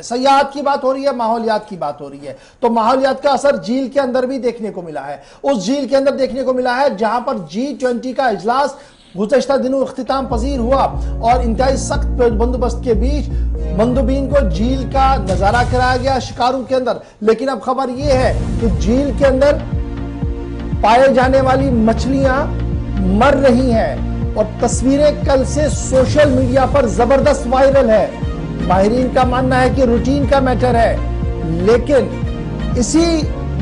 سیاحت کی بات ہو رہی ہے، ماحولیات کی بات ہو رہی ہے، تو ماحولیات کا اثر جھیل کے اندر بھی دیکھنے کو ملا ہے۔ اس جھیل کے اندر دیکھنے کو ملا ہے جہاں پر G20 کا اجلاس گزشتہ دنوں اختتام پذیر ہوا اور انتہائی سخت بندوبست کے بیچ مندوبین کو جھیل کا نظارہ کرایا گیا شکاروں کے اندر۔ لیکن اب خبر یہ ہے کہ جھیل کے اندر پائے جانے والی مچھلیاں مر رہی ہیں اور تصویریں کل سے سوشل میڈیا پر زبردست وائرل ہے۔ ماہرین کا ماننا ہے کہ روٹین کا میٹر ہے، لیکن اسی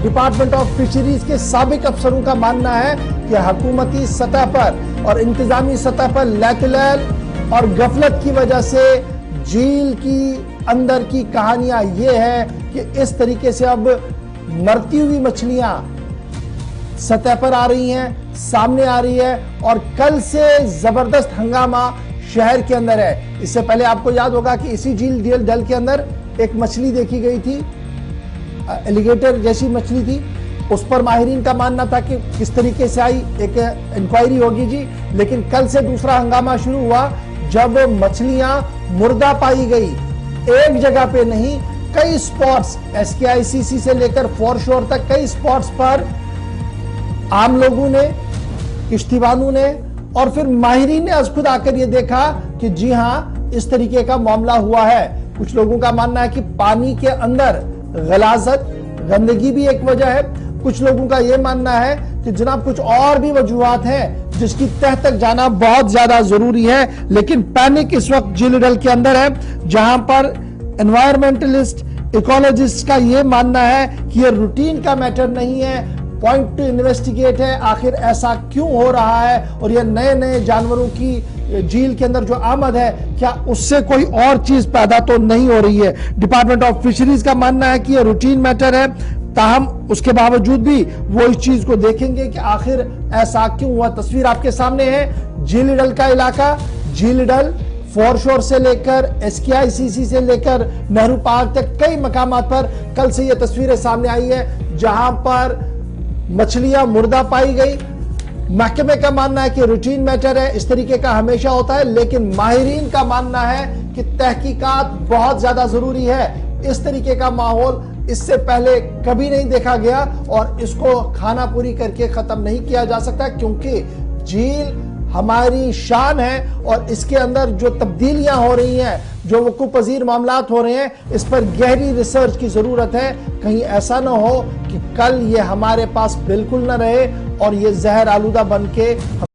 ڈپارٹمنٹ آف فشریز کے سابق افسروں کا ماننا ہے کہ حکومتی سطح پر اور انتظامی سطح پر لیکلیل اور غفلت کی وجہ سے جھیل کی اندر کی کہانیاں یہ ہے کہ اس طریقے سے اب مرتی ہوئی مچھلیاں سطح پر آ رہی ہیں، سامنے آ رہی ہے، اور کل سے زبردست ہنگامہ شہر کے اندر ہے۔ اس سے پہلے آپ کو یاد ہوگا کہ اسی جھیل ڈل کے اندر ایک مچھلی دیکھی گئی تھی، ایلیگیٹر جیسی مچھلی تھی، اس پر ماہرین کا ماننا تھا کہ کس طریقے سے آئی، ایک انکوائری ہوگی جی۔ لیکن کل سے دوسرا ہنگامہ شروع ہوا جب مچھلیاں مردہ پائی گئی، ایک جگہ پہ نہیں، کئی سپورٹس SKICC سے لے کر فور شور تک کئی سپورٹس پر عام لوگوں نے، کشتی بانوں نے اور پھر ماہرین نے از خود آ کر یہ دیکھا کہ جی ہاں اس طریقے کا معاملہ ہوا ہے۔ کچھ لوگوں کا ماننا ہے کہ پانی کے اندر غلاظت، گندگی بھی ایک وجہ ہے، کچھ لوگوں کا یہ ماننا ہے کہ جناب کچھ اور بھی وجوہات ہیں جس کی تہ تک جانا بہت زیادہ ضروری ہے۔ لیکن پینک اس وقت جھیل ڈل کے اندر ہے جہاں پر انوائرمنٹلسٹ، ایکولوجسٹ کا یہ ماننا ہے کہ یہ روٹین کا میٹر نہیں ہے، پوائنٹ ٹو انویسٹیگیٹ ہے، آخر ایسا کیوں ہو رہا ہے اور یہ نئے جانوروں کی جھیل کے اندر جو آمد ہے کیا اس سے کوئی اور چیز پیدا تو نہیں ہو رہی ہے۔ ڈپارٹمنٹ آف فشریز کا ماننا ہے کہ یہ روٹین میٹر ہے، تاہم اس کے باوجود بھی وہ اس چیز کو دیکھیں گے کہ آخر ایسا کیوں ہوا۔ تصویر آپ کے سامنے ہے جھیل ڈل کا علاقہ، جھیل ڈل فور شور سے لے کر SKICC سے لے کر نہرو پارک تک کئی مقامات پر کل سے یہ تصویریں سامنے آئی ہے جہاں پر مچھلیاں مردہ پائی گئی۔ محکمے کا ماننا ہے کہ روٹین میٹر ہے، اس طریقے کا ہمیشہ ہوتا ہے، لیکن ماہرین کا ماننا ہے کہ تحقیقات بہت زیادہ ضروری ہے۔ اس طریقے کا ماحول اس سے پہلے کبھی نہیں دیکھا گیا اور اس کو کھانا پوری کر کے ختم نہیں کیا جا سکتا، کیونکہ جھیل ہماری شان ہے اور اس کے اندر جو تبدیلیاں ہو رہی ہیں، جو وقوع پذیر معاملات ہو رہے ہیں، اس پر گہری ریسرچ کی ضرورت ہے۔ کہیں ایسا نہ ہو کہ کل یہ ہمارے پاس بالکل نہ رہے اور یہ زہر آلودہ بن کے